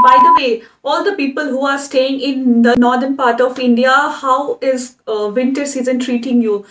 by the way, all the people who are staying in the northern part of India, how is winter season treating you?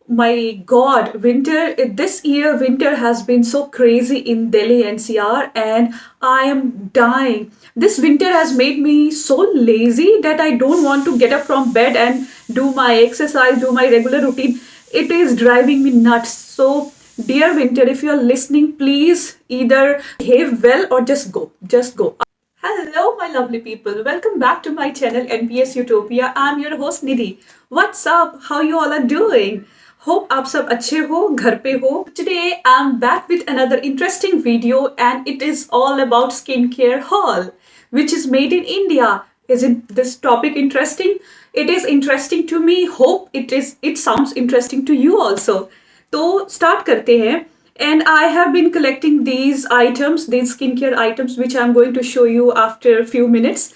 My God, this year, winter has been so crazy in Delhi NCR, and I am dying. This winter has made me so lazy that I don't want to get up from bed and do my exercise, do my regular routine. It is driving me nuts. So, dear winter, if you're listening, please either behave well or just go. Just go. Hello, my lovely people. Welcome back to my channel NPS Utopia. I'm your host Nidhi. What's up? How you all are doing? Hope आप सब अच्छे हो, घर पे हो. Today I'm back with another interesting video, and it is all about skincare haul, which is made in India. Isn't this topic interesting? It is interesting to me. Hope it sounds interesting to you also. तो start करते हैं. And I have been collecting these items, these skincare items, which I'm going to show you after a few minutes,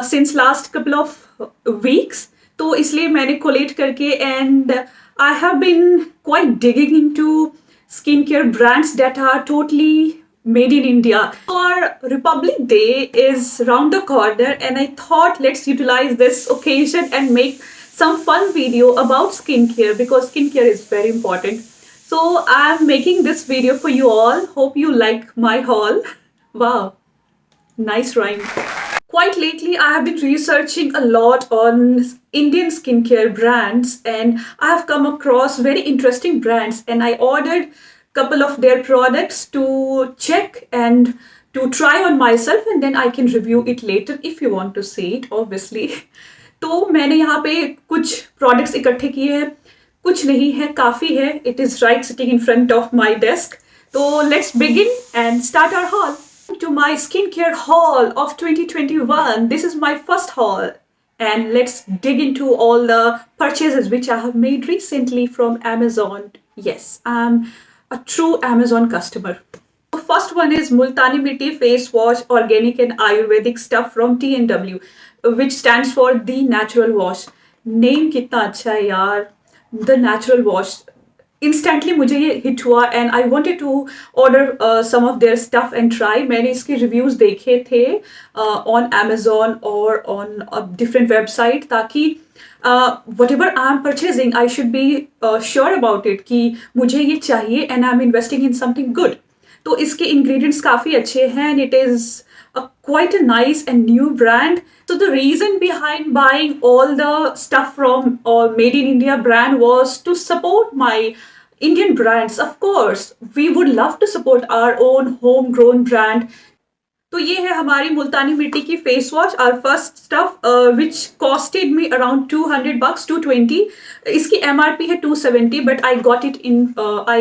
since last couple of weeks. तो इसलिए मैंने collate करके, and I have been quite digging into skincare brands that are totally made in India. Our Republic Day is round the corner, and I thought let's utilize this occasion and make some fun video about skincare, because skincare is very important. So I'm making this video for you all. Hope you like my haul. Wow, nice rhyme. Quite lately, I have been researching a lot on Indian skincare brands, and I have come across very interesting brands, and I ordered a couple of their products to check and to try on myself, and then I can review it later if you want to see it, obviously. तो मैंने यहाँ पे कुछ products इकट्ठे किए हैं, कुछ नहीं है, काफी है. It is right sitting in front of my desk. So let's begin and start our haul. To my skincare haul of 2021. This is my first haul, and let's dig into all the purchases which I have made recently from Amazon. Yes, I'm a true Amazon customer. The first one is Multani Mitti face wash, organic and Ayurvedic stuff from T&W, which stands for The Natural Wash. Name कितना अच्छा है यार, The Natural Wash. Instantly मुझे ये hit हुआ, and I wanted to order some of their stuff and try. मैंने इसके reviews देखे थे ऑन Amazon और ऑन डिफरेंट वेबसाइट, ताकि whatever I am purchasing, I should be sure about it कि मुझे ये चाहिए, and I'm investing in something good. तो इसके ingredients काफ़ी अच्छे हैं, and it is quite a nice and new brand. So the reason behind buying all the stuff from Made in India brand was to support my Indian brands. Of course, we would love to support our own homegrown brand. तो ये है हमारी मुल्तानी मिट्टी की face wash, our first stuff, which costed me around $200, 220. इसकी MRP है 270, but I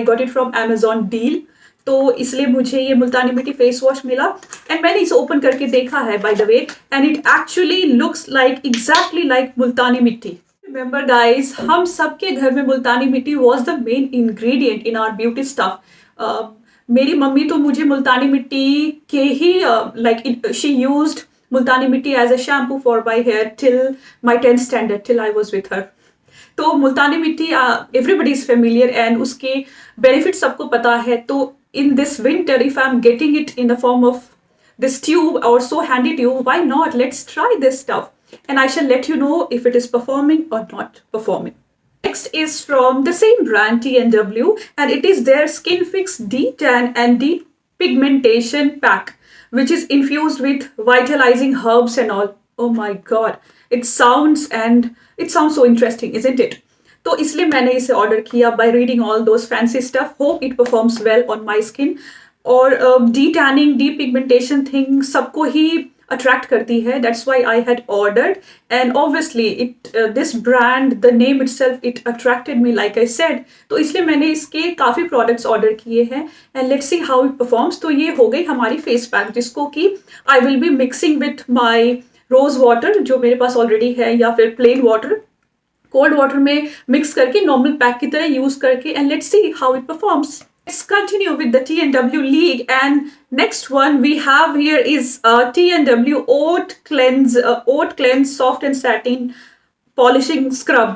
got it from Amazon deal. तो इसलिए मुझे ये मुल्तानी मिट्टी फेस वॉश मिला, एंड मैंने इसे ओपन करके देखा है by the way, and it actually looks like exactly like Multani mitti. Remember guys, हम सबके घर में Multani mitti was the main ingredient in our beauty stuff. मेरी मम्मी तो मुझे मुल्तानी मिट्टी के ही like she used Multani mitti as a shampoo for my hair till my 10th standard, till I was with her. तो Multani mitti everybody is familiar, and उसके benefit सबको पता है. तो in this winter, if I'm getting it in the form of this tube or so handy tube, why not? Let's try this stuff, and I shall let you know if it is performing or not performing. Next is from the same brand T&W, and it is their Skin Fix D-Tan and Depigmentation Pack, which is infused with vitalizing herbs and all. Oh my god, it sounds so interesting, isn't it? तो इसलिए मैंने इसे order किया by reading all those fancy stuff. Hope it performs well on my skin. और de tanning, de pigmentation thing सबको ही attract करती है. That's why I had ordered, and obviously this brand, the name itself, it attracted me like I said. तो इसलिए मैंने इसके काफ़ी प्रोडक्ट्स ऑर्डर किए हैं, and let's see how it performs. तो ये हो गई हमारी फेस पैक, जिसको कि आई will be mixing with my rose water जो मेरे पास ऑलरेडी है, या फिर प्लेन वाटर, कोल्ड वाटर में मिक्स करके नॉर्मल पैक की तरह यूज करके, and let's see how it performs. Let's continue with the T&W League, and next one we have here is T&W Oat Cleanse Soft and Satin Polishing Scrub.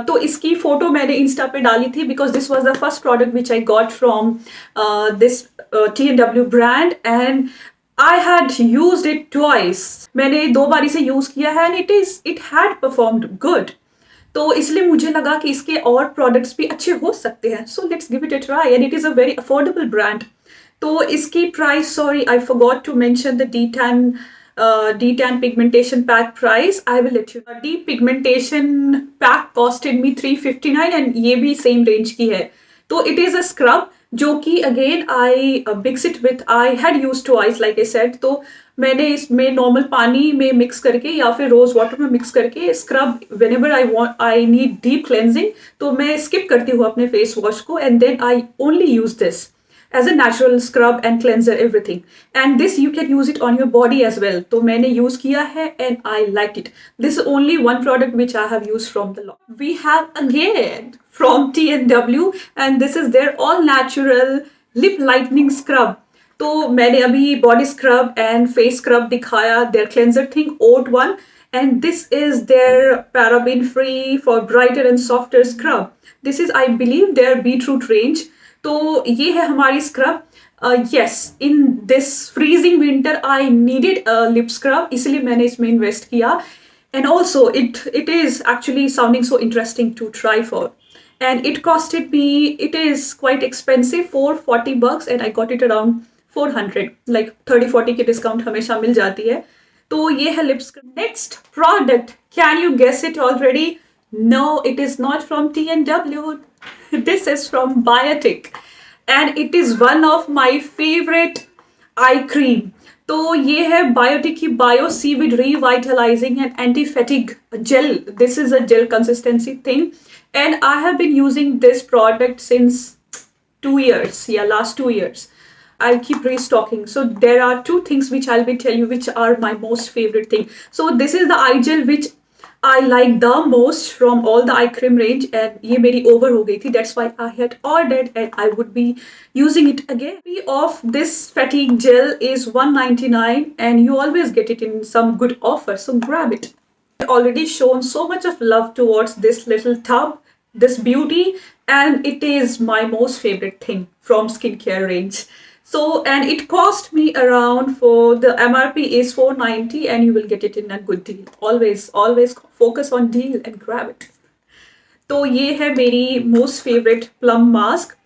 तो इसकी photo मैंने Insta पे डाली थी, because this was the first product which I got from this T&W brand, and I had used it twice. मैंने दो बार इसे use किया है and it had performed good. तो इसलिए मुझे लगा कि इसके और प्रोडक्ट्स भी अच्छे हो सकते हैं. So let's give it a try and it is a very affordable brand. तो इसकी price, sorry I forgot to mention the D10 pigmentation pack price. I will let you. Deep pigmentation pack costed me 359 and ये भी same range की है. तो it is a scrub जो कि again I mix it with, I had used twice like I said. तो मैंने इसमें नॉर्मल पानी में मिक्स करके या फिर रोज वाटर में मिक्स करके scrub whenever I need deep cleansing, तो मैं स्किप करती हूँ अपने फेस वॉश को and then I only use this as a natural scrub and cleanser everything, and this you can use it on your body as well. तो मैंने use किया है and I liked it. This is only one product which I have used from the lot. We have again from T&W and this is their all natural lip lightening scrub. तो मैंने अभी body scrub and face scrub दिखाया, their cleanser thing, oat one, and this is their paraben free for brighter and softer scrub. This is I believe their beetroot range. तो ये है हमारी scrub. Yes, in this freezing winter I needed lip scrub, इसलिए मैंने इसमें invest किया. And also it is actually sounding so interesting to try for. And it costed me, it is quite expensive, $440 and I got it around 400, like 30-40 की discount हमेशा मिल जाती है. तो ये है lips. Next product, can you guess it already? No, it is not from T&W. This is from Biotic and it is one of my favorite eye cream. तो ये है Biotic की Bio Seaweed Revitalizing and Anti-Fatigue Gel. This is a gel consistency thing and I have been using this product since 2 years. Yeah, last 2 years. I keep restocking. So there are two things which I'll be tell you which are my most favorite thing. So this is the eye gel which I like the most from all the eye cream range and ये मेरी over हो गई थी. That's why I had ordered and I would be using it again. Of this fatigue gel is $199 and you always get it in some good offer. So grab it. I've already shown so much of love towards this little tub, this beauty, and it is my most favorite thing from skincare range. So, and it cost me around, for the MRP is $490 and you will get it in a good deal. Always focus on deal and grab it. तो ये है मेरी most favorite plum mask.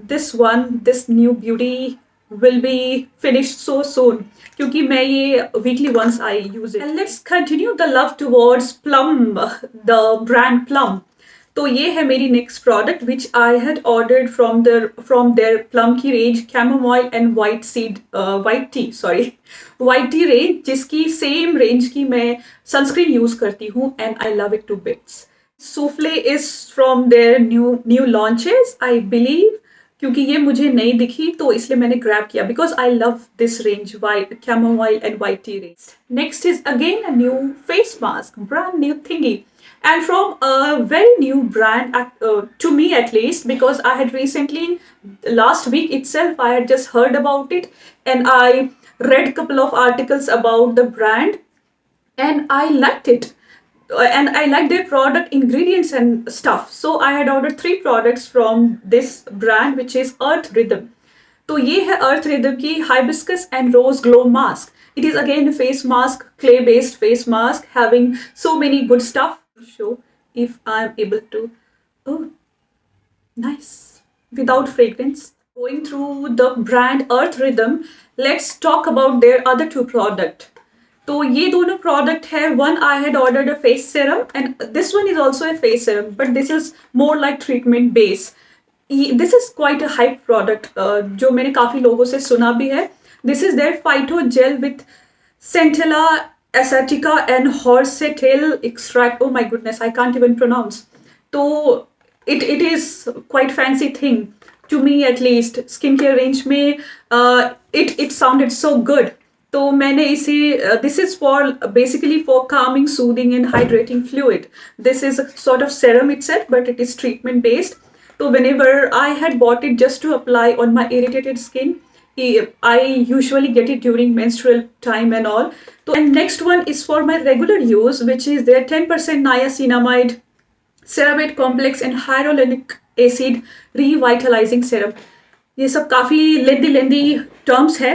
This new beauty will be finished so soon क्योंकि मैं ये weekly once I use it. And let's continue the love towards Plum, the brand Plum. तो ये है मेरी next product which I had ordered from their Plum की range, chamomile and white tea range, जिसकी same range की मैं sunscreen use करती हूँ and I love it to bits. Soufflé is from their new launches I believe, क्योंकि ये मुझे नहीं दिखी तो इसलिए मैंने ग्रैब किया because I love this range, chamomile and white tea range. Next is again a new face mask, brand new थिंगी. And from a very new brand, to me at least, because I had recently, last week itself, I had just heard about it and I read a couple of articles about the brand and I liked it. And I like their product ingredients and stuff. So I had ordered 3 products from this brand, which is Earth Rhythm. तो ये है Earth Rhythm की Hibiscus and Rose Glow Mask. It is again a face mask, clay based face mask, having so many good stuff. Show if I'm able to. Oh, nice. Without fragrance. Going through the brand Earth Rhythm, let's talk about their other 2 products. तो ये दोनों product है. One I had ordered a face serum and this one is also a face serum but this is more like treatment base. This is quite a hype product जो मैंने काफ़ी लोगों से सुना भी है. This is their phyto gel with centella Asatica and Horsetail extract. Oh my goodness, I can't even pronounce. So it is quite fancy thing to me at least. Skincare range में it sounded so good. तो मैंने इसे this is for basically for calming, soothing and hydrating fluid. This is a sort of serum itself, but it is treatment based. So whenever I had bought it just to apply on my irritated skin, I usually get it during menstrual time and all. So, and next one is for my regular use, which is their 10% niacinamide ceramide complex and hyaluronic acid revitalizing serum. ये सब काफ़ी लेंदी terms है.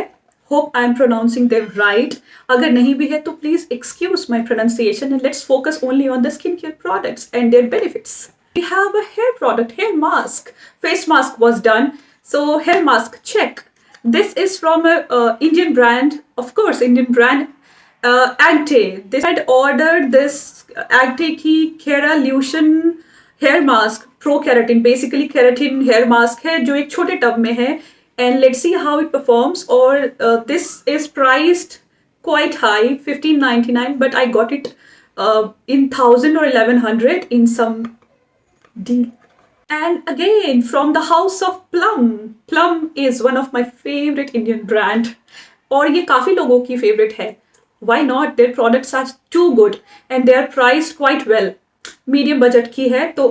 Hope I am pronouncing them right. अगर नहीं भी है तो please excuse my pronunciation and let's focus only on the skincare products and their benefits. We have a hair product, hair mask. Face mask was done. So hair mask, check. This is from a Indian brand, of course, Indian brand, Agte. They had ordered this Agte ki Keralution hair mask, pro keratin, basically keratin hair mask है जो एक छोटे tub में है. And let's see how it performs. Or this is priced quite high, 15.99, but I got it in 1000 or 1100 in some deal. And again, from the house of Plum. Plum is one of my favorite Indian brand. और ये काफ़ी लोगों की favorite है. Why not? Their products are too good and they are priced quite well. Medium budget की है तो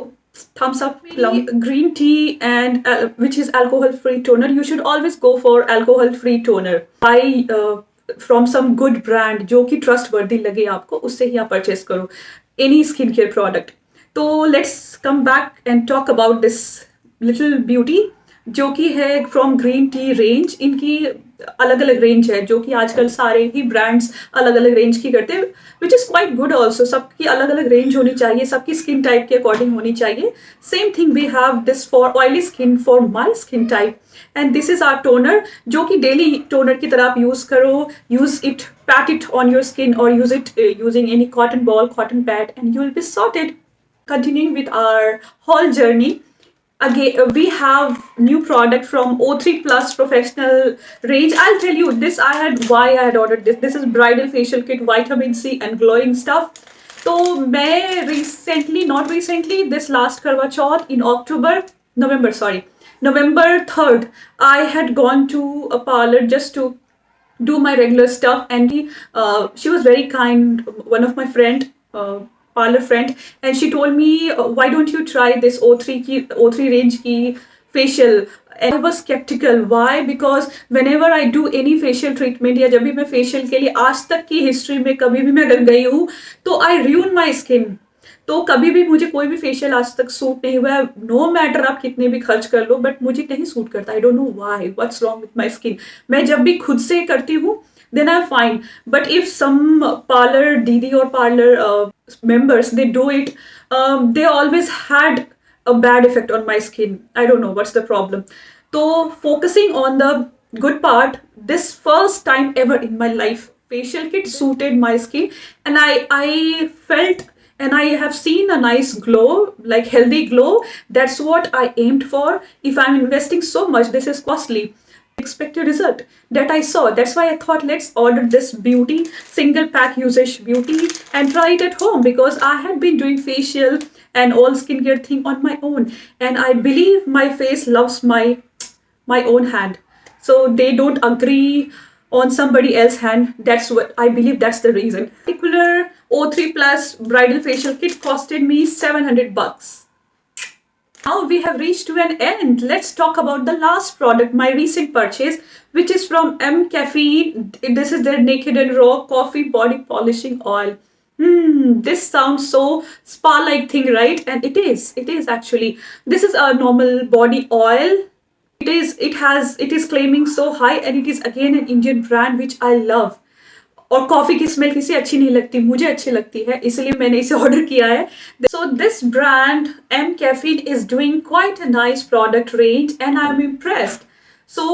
thumbs up. Plum green tea and which is alcohol free toner. You should always go for alcohol free toner. Buy from some good brand जो कि trustworthy लगे आपको, उससे ही आप purchase करो any skincare product. तो let's come back and talk about this little beauty जो कि है from green tea range. इनकी अलग अलग रेंज है जो कि आजकल सारे ही ब्रांड्स अलग अलग रेंज की करते हैं, which is quite good also. सबकी अलग अलग रेंज होनी चाहिए, सबकी स्किन टाइप के अकॉर्डिंग होनी चाहिए. Same thing we have this for oily skin, for my skin type. And this is our toner जो कि डेली टोनर की तरह आप यूज़ करो. Use it, pat it on your skin और use it using any cotton ball, cotton pad and you will be sorted. Continuing with our whole journey, again we have new product from O3 Plus professional range. I'll tell you this, why I had ordered this. This is bridal facial kit, vitamin C and glowing stuff. तो मैं not recently, this last Karwa Chauth in November 3rd, I had gone to a parlor just to do my regular stuff, and she was very kind, one of my friend, parlor friend, and she told me, why don't you try this O3 range ki facial. And I was skeptical. Why? Because whenever I do any facial treatment या जब भी मैं facial के लिए आज तक की history में कभी भी मैं अगर गई हूँ तो I ruin my skin. तो कभी भी मुझे कोई भी फेशियल आज तक सूट नहीं हुआ है. नो मैटर आप कितने भी खर्च कर लो, बट मुझे नहीं सूट करता. आई don't know why, what's wrong with my skin. मैं जब भी खुद से करती हूँ then I'm fine. But if some parlor didi or parlor members, they do it, they always had a bad effect on my skin. I don't know what's the problem. So focusing on the good part, this first time ever in my life, facial kit suited my skin, and I felt and I have seen a nice glow, like healthy glow. That's what I aimed for. If I'm investing so much, this is costly. Expected result that I saw. That's why I thought let's order this beauty, single pack usage beauty, and try it at home, because I had been doing facial and all skincare thing on my own, and I believe my face loves my own hand, so they don't agree on somebody else's hand. That's what I believe, that's the reason. Particular O3 Plus bridal facial kit costed me $700. Now we have reached to an end. Let's talk about the last product, my recent purchase, which is from M Caffeine. This is their Naked and Raw Coffee Body Polishing Oil. This sounds so spa-like thing, right? And it is actually. This is a normal body oil. It is claiming so high, and it is again an Indian brand which I love. और coffee की smell किसी अच्छी नहीं लगती, मुझे अच्छी लगती है, इसलिए मैंने इसे ऑर्डर किया है. So this brand M Caffeine is doing quite a nice product range, and I am impressed. So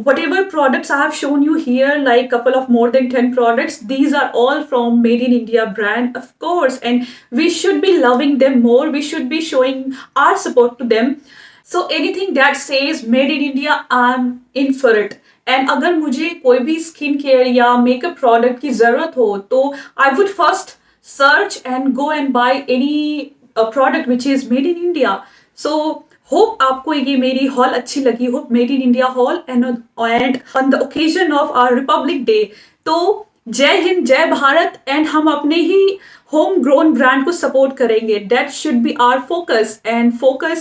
whatever products I have shown you here, like couple of more than 10 products, these are all from Made in India brand, of course, and we should be loving them more. We should be showing our support to them. So anything that says Made in India, I'm in for it. एंड अगर मुझे कोई भी skin care या makeup product की ज़रूरत हो तो I would first search and go and buy any product which is made in India. So hope आपको ये मेरी हॉल अच्छी लगी हो, made in India haul, and on the occasion of our republic day. तो जय हिंद, जय भारत, एंड हम अपने ही होम ग्रोन ब्रांड को सपोर्ट करेंगे. That should be our focus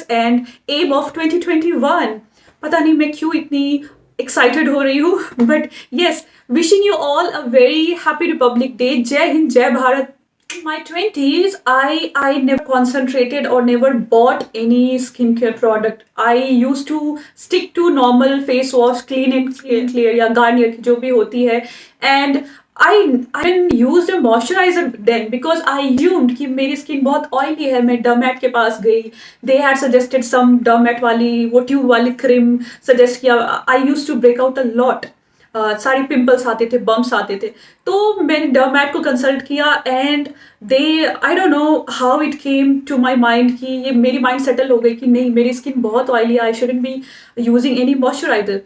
and aim of 2021. पता नहीं मैं क्यों इतनी एक्साइटेड हो रही हूँ, but yes, wishing you all a very happy Republic day. जय हिंद, जय Bharat, In my 20s, I never concentrated or never bought any skincare product. I used to stick to normal face wash, clean and clear या Garnier की जो भी होती है. And I didn't use a moisturizer then because I assumed कि मेरी skin बहुत oily है. मैं डर्मेट के पास गई. They had suggested some डर्मेट वाली वो ट्यूब वाली क्रीम suggest किया. I used to break out a lot. सारी पिंपल्स आते थे, बम्प्स आते थे. तो मैंने डर्मैट को कंसल्ट किया and they I don't know how it came to my mind कि ये मेरी माइंड सेटल हो गई कि नहीं, मेरी स्किन बहुत ऑयली है, I shouldn't be using any moisturiser.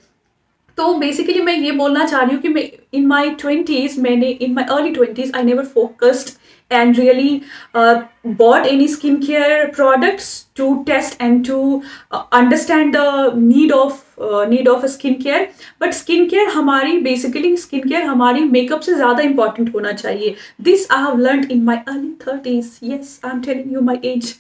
तो बेसिकली मैं ये बोलना चाह रही हूँ कि मैं इन माई 20s, मैंने in my early 20s I never focused and really bought any skincare products to test and to understand the need of a skincare. But skincare हमारी basically skincare हमारी makeup से ज़्यादा important होना चाहिए. This I have learned in my early 30s. Yes, I'm telling you my age.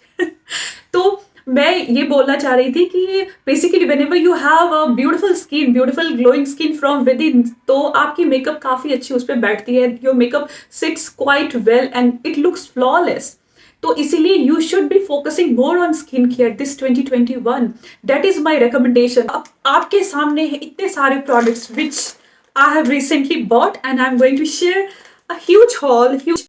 तो मैं ये बोलना चाह रही थी कि basically whenever you have a beautiful skin, beautiful glowing skin from within, तो आपकी मेकअप काफ़ी अच्छी उस पर बैठती है. Your makeup sits quite well and it looks flawless. तो इसीलिए you should be focusing more on skin care this 2021. That is my recommendation. आपके सामने है इतने सारे products which I have recently bought and I am going to share a huge haul, huge